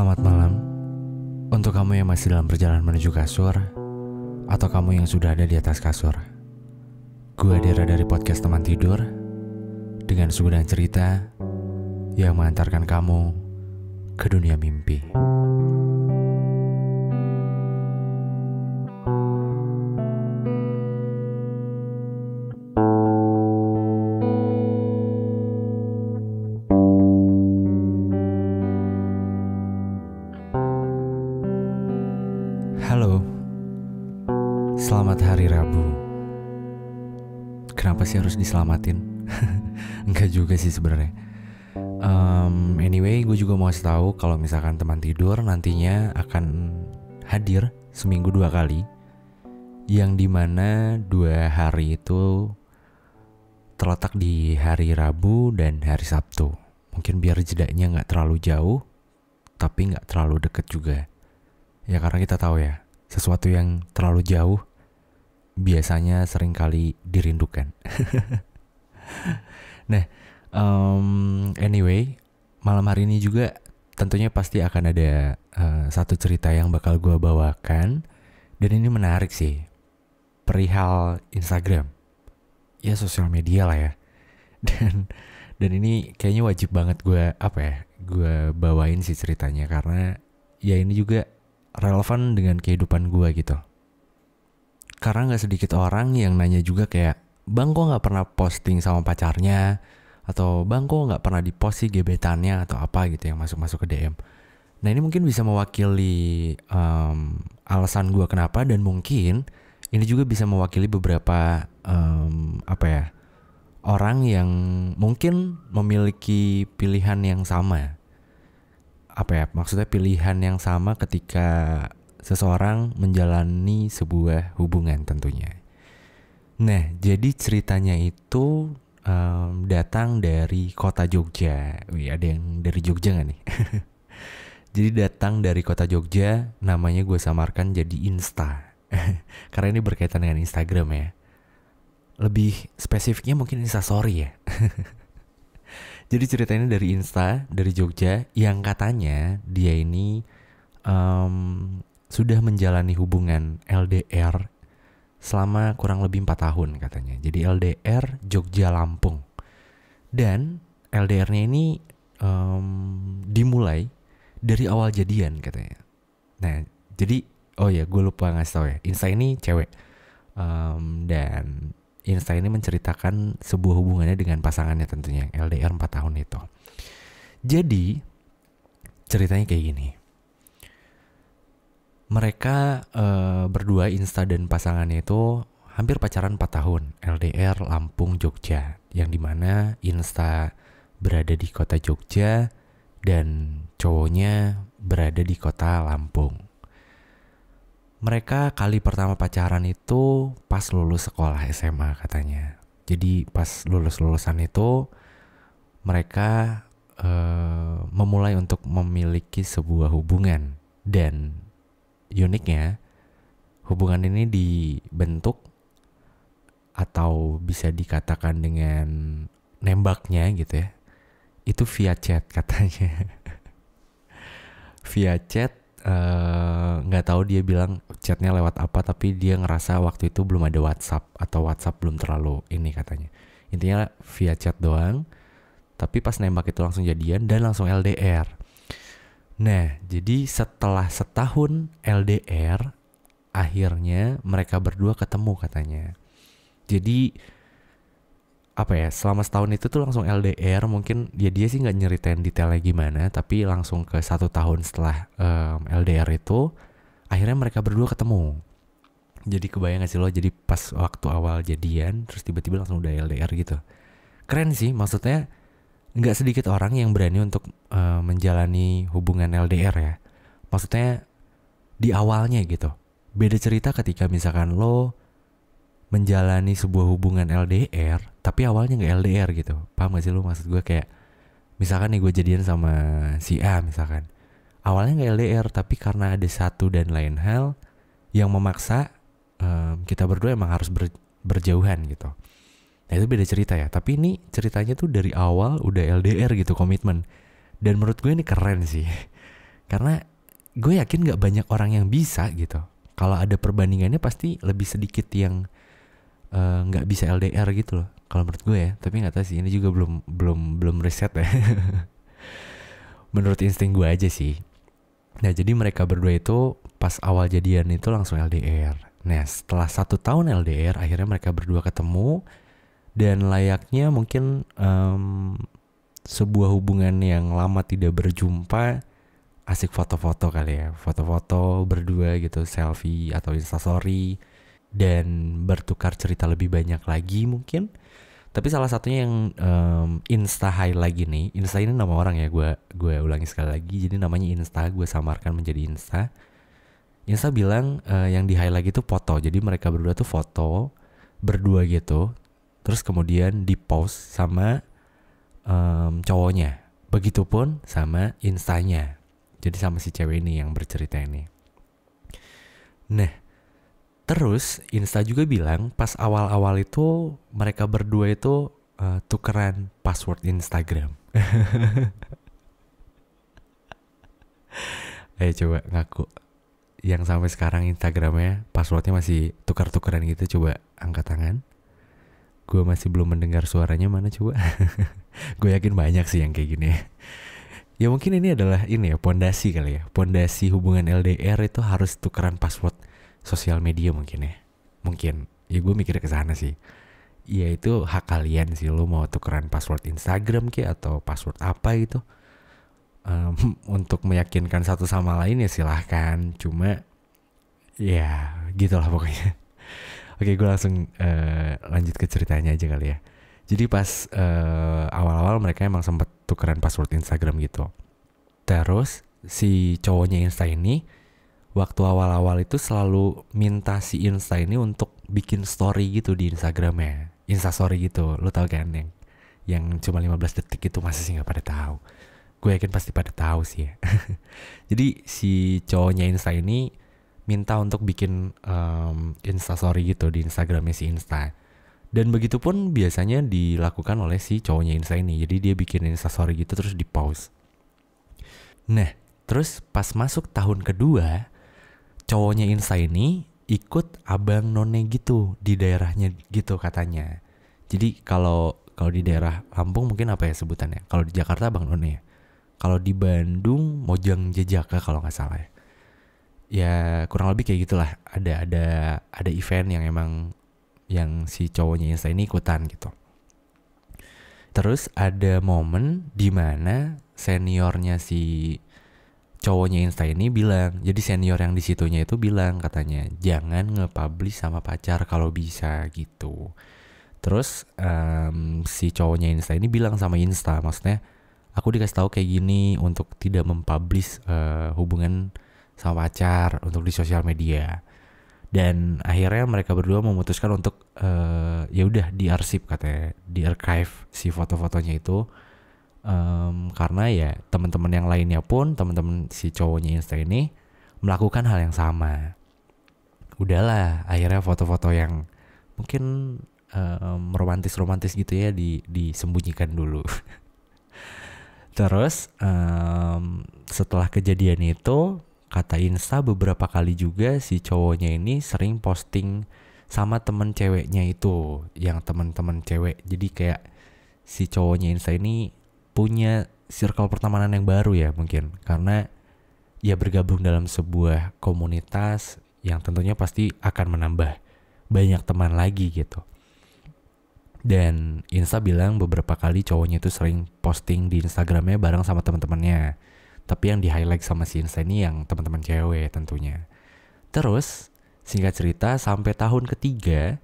Selamat malam untuk kamu yang masih dalam perjalanan menuju kasur atau kamu yang sudah ada di atas kasur. Gue Dera dari podcast Teman Tidur dengan suguhan cerita yang mengantarkan kamu ke dunia mimpi. Halo, selamat hari Rabu. Kenapa sih harus diselamatin? Enggak juga sih sebenarnya. Anyway, gue juga mau kasih tahu kalau misalkan Teman Tidur nantinya akan hadir seminggu 2 kali, yang dimana 2 hari itu terletak di hari Rabu dan hari Sabtu. Mungkin biar jedanya nggak terlalu jauh, tapi nggak terlalu deket juga. Ya karena kita tahu ya, sesuatu yang terlalu jauh biasanya seringkali dirindukan. Nah, anyway, malam hari ini juga tentunya pasti akan ada satu cerita yang bakal gue bawakan. Dan ini menarik sih, perihal Instagram. Ya sosial media lah ya. Dan ini kayaknya wajib banget gue bawain sih ceritanya, karena ya ini juga relevan dengan kehidupan gue gitu. Karena gak sedikit orang yang nanya juga kayak, "Bang, kok gak pernah posting sama pacarnya?" Atau, "Bang, kok gak pernah di-post sih gebetannya?" Atau apa gitu yang masuk-masuk ke DM. Nah ini mungkin bisa mewakili alasan gue kenapa, dan mungkin ini juga bisa mewakili beberapa orang yang mungkin memiliki pilihan yang sama. Maksudnya pilihan yang sama ketika seseorang menjalani sebuah hubungan tentunya. Nah, jadi ceritanya itu datang dari kota Jogja. Wih, ada yang dari Jogja gak nih? Jadi datang dari kota Jogja, namanya gue samarkan jadi Insta. Karena ini berkaitan dengan Instagram ya. Lebih spesifiknya mungkin Instastory ya. Jadi ceritanya dari Insta, dari Jogja, yang katanya dia ini sudah menjalani hubungan LDR selama kurang lebih 4 tahun katanya. Jadi LDR Jogja Lampung. Dan LDR-nya ini dimulai dari awal jadian katanya. Nah, jadi gue lupa ngasih tau ya. Insta ini cewek. Dan Insta ini menceritakan sebuah hubungannya dengan pasangannya tentunya, yang LDR 4 tahun itu. Jadi ceritanya kayak gini. Mereka berdua, Insta dan pasangannya itu hampir pacaran 4 tahun, LDR Lampung Jogja, yang dimana Insta berada di kota Jogja dan cowoknya berada di kota Lampung. Mereka kali pertama pacaran itu pas lulus sekolah SMA katanya. Jadi pas lulusan itu mereka memulai untuk memiliki sebuah hubungan. Dan uniknya hubungan ini dibentuk atau bisa dikatakan dengan nembaknya gitu ya, itu via chat katanya. Via chat. Nggak tahu dia bilang chatnya lewat apa, tapi dia ngerasa waktu itu belum ada WhatsApp, atau WhatsApp belum terlalu ini katanya. Intinya via chat doang, tapi pas nembak itu langsung jadian dan langsung LDR. Nah, jadi setelah setahun LDR, akhirnya mereka berdua ketemu katanya. Jadi selama setahun itu tuh langsung LDR. Mungkin dia sih nggak nyeritain detailnya gimana, tapi langsung ke 1 tahun setelah LDR itu akhirnya mereka berdua ketemu. Jadi kebayang gak sih lo, jadi pas waktu awal jadian terus tiba-tiba langsung udah LDR gitu. Keren sih, maksudnya nggak sedikit orang yang berani untuk menjalani hubungan LDR ya. Maksudnya di awalnya gitu. Beda cerita ketika misalkan lo menjalani sebuah hubungan LDR tapi awalnya gak LDR gitu. Paham gak sih lu maksud gue? Kayak misalkan nih gue jadian sama si A misalkan, awalnya gak LDR, tapi karena ada satu dan lain hal yang memaksa kita berdua emang harus berjauhan gitu. Nah itu beda cerita ya. Tapi ini ceritanya tuh dari awal udah LDR gitu, komitmen. Dan menurut gue ini keren sih. Karena gue yakin gak banyak orang yang bisa gitu. Kalau ada perbandingannya pasti lebih sedikit yang nggak bisa LDR gitu loh. Kalau menurut gue ya, tapi nggak tahu sih. Ini juga belum riset ya. Menurut insting gue aja sih. Nah jadi mereka berdua itu pas awal jadian itu langsung LDR. Nah setelah 1 tahun LDR, akhirnya mereka berdua ketemu. Dan layaknya mungkin sebuah hubungan yang lama tidak berjumpa, asik foto-foto kali ya. Foto-foto berdua gitu, selfie atau instastory. Dan bertukar cerita lebih banyak lagi mungkin. Tapi salah satunya yang Insta highlight gini. Insta ini nama orang ya, gue ulangi sekali lagi. Jadi namanya Insta, gue samarkan menjadi Insta. Insta bilang yang di highlight itu foto. Jadi mereka berdua tuh foto berdua gitu. Terus kemudian di post sama cowoknya. Begitupun sama Instanya. Jadi sama si cewek ini yang bercerita ini. Nah, terus Insta juga bilang pas awal-awal itu mereka berdua itu tukeran password Instagram. Ayo coba ngaku yang sampai sekarang Instagramnya passwordnya masih tukar-tukeran gitu, coba angkat tangan. Gue masih belum mendengar suaranya, mana coba. Gue yakin banyak sih yang kayak gini. Ya mungkin ini adalah ini ya, pondasi kali ya. Pondasi hubungan LDR itu harus tukeran password sosial media mungkin ya. Mungkin. Ya gue mikirnya ke sana sih. Ya itu hak kalian sih, lo mau tukeran password Instagram kayak atau password apa gitu. Untuk meyakinkan satu sama lain ya silahkan. Cuma ya gitulah pokoknya. Oke, gue langsung lanjut ke ceritanya aja kali ya. Jadi pas awal-awal mereka emang sempat tukeran password Instagram gitu. Terus si cowoknya Insta ini waktu awal-awal itu selalu minta si Insta ini untuk bikin story gitu di Instagramnya. Insta story gitu, lo tau kan yang cuma 15 detik itu, masa sih gak pada tahu? Gue yakin pasti pada tahu sih ya. Jadi si cowoknya Insta ini minta untuk bikin instastory gitu di Instagramnya si Insta. Dan begitu pun biasanya dilakukan oleh si cowoknya Insta ini. Jadi dia bikin instastory gitu terus di pause. Nah terus pas masuk tahun kedua, cowoknya Insta ini ikut abang none gitu di daerahnya gitu katanya. Jadi kalau di daerah Lampung mungkin apa ya sebutannya? Kalau di Jakarta abang none ya. Kalau di Bandung Mojang Jejaka kalau nggak salah ya. Ya kurang lebih kayak gitulah. Ada event yang emang yang si cowoknya Insta ini ikutan gitu. Terus ada momen di mana seniornya si cowoknya Insta ini bilang, jadi senior yang di situnya itu bilang katanya jangan nge-publish sama pacar kalau bisa gitu. Terus si cowoknya Insta ini bilang sama Insta, maksudnya aku dikasih tahu kayak gini untuk tidak mempublish hubungan sama pacar untuk di sosial media. Dan akhirnya mereka berdua memutuskan untuk ya udah diarsip katanya, di archive si foto-fotonya itu. Karena ya teman-teman yang lainnya pun, teman-teman si cowoknya Insta ini melakukan hal yang sama. Udahlah, akhirnya foto-foto yang mungkin romantis-romantis gitu ya disembunyikan dulu. Terus setelah kejadian itu, kata Insta beberapa kali juga si cowoknya ini sering posting sama temen ceweknya itu, yang teman-teman cewek. Jadi kayak si cowoknya Insta ini punya circle pertemanan yang baru ya mungkin, karena ya bergabung dalam sebuah komunitas yang tentunya pasti akan menambah banyak teman lagi gitu. Dan Insta bilang beberapa kali cowoknya itu sering posting di Instagramnya bareng sama teman-temannya. Tapi yang di highlight sama si Insta ini yang teman-teman cewek tentunya. Terus singkat cerita sampai tahun ketiga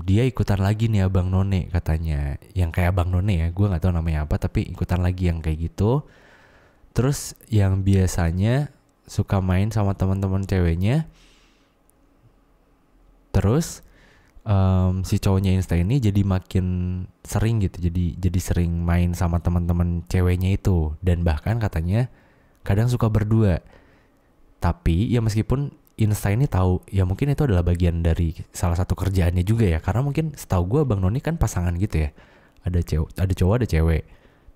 dia ikutan lagi nih abang none katanya, yang kayak abang none ya, gue nggak tahu namanya apa, tapi ikutan lagi yang kayak gitu. Terus yang biasanya suka main sama teman-teman ceweknya, terus si cowoknya Insta ini jadi makin sering gitu, jadi sering main sama teman-teman ceweknya itu, dan bahkan katanya kadang suka berdua. Tapi ya meskipun Insta ini tahu ya mungkin itu adalah bagian dari salah satu kerjaannya juga ya, karena mungkin setahu gue Bang Noni kan pasangan gitu ya, ada cowok ada cewek.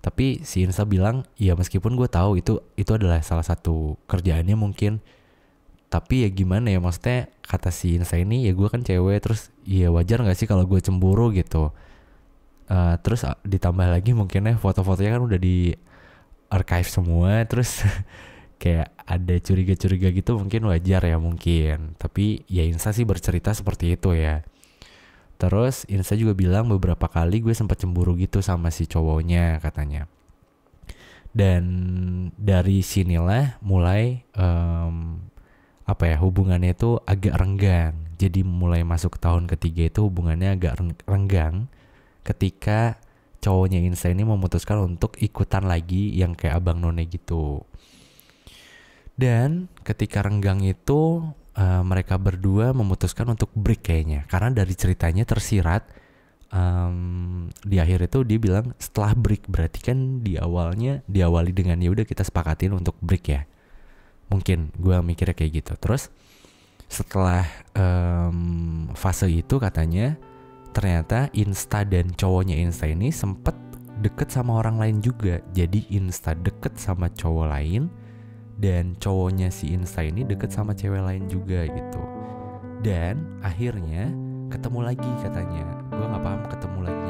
Tapi si Insa bilang, ya meskipun gue tahu itu adalah salah satu kerjaannya mungkin, tapi ya gimana ya, maksudnya kata si Insa ini, ya gue kan cewek, terus ya wajar nggak sih kalau gue cemburu gitu. Terus ditambah lagi mungkinnya foto-fotonya kan udah di archive semua, terus kayak ada curiga-curiga gitu, mungkin wajar ya mungkin. Tapi ya Insa sih bercerita seperti itu ya. Terus Insa juga bilang beberapa kali gue sempat cemburu gitu sama si cowoknya katanya. Dan dari sinilah mulai hubungannya itu agak renggang. Jadi mulai masuk ke tahun ketiga itu hubungannya agak renggang ketika cowoknya Insa ini memutuskan untuk ikutan lagi yang kayak abang none gitu. Dan ketika renggang itu mereka berdua memutuskan untuk break kayaknya, karena dari ceritanya tersirat di akhir itu dia bilang setelah break, berarti kan diawali dengan ya udah kita sepakatin untuk break ya, mungkin gue mikirnya kayak gitu. Terus setelah fase itu katanya ternyata Insta dan cowoknya Insta ini sempet deket sama orang lain juga. Jadi Insta deket sama cowok lain, dan cowoknya si Insta ini deket sama cewek lain juga gitu. Dan akhirnya ketemu lagi katanya. Gue gak paham ketemu lagi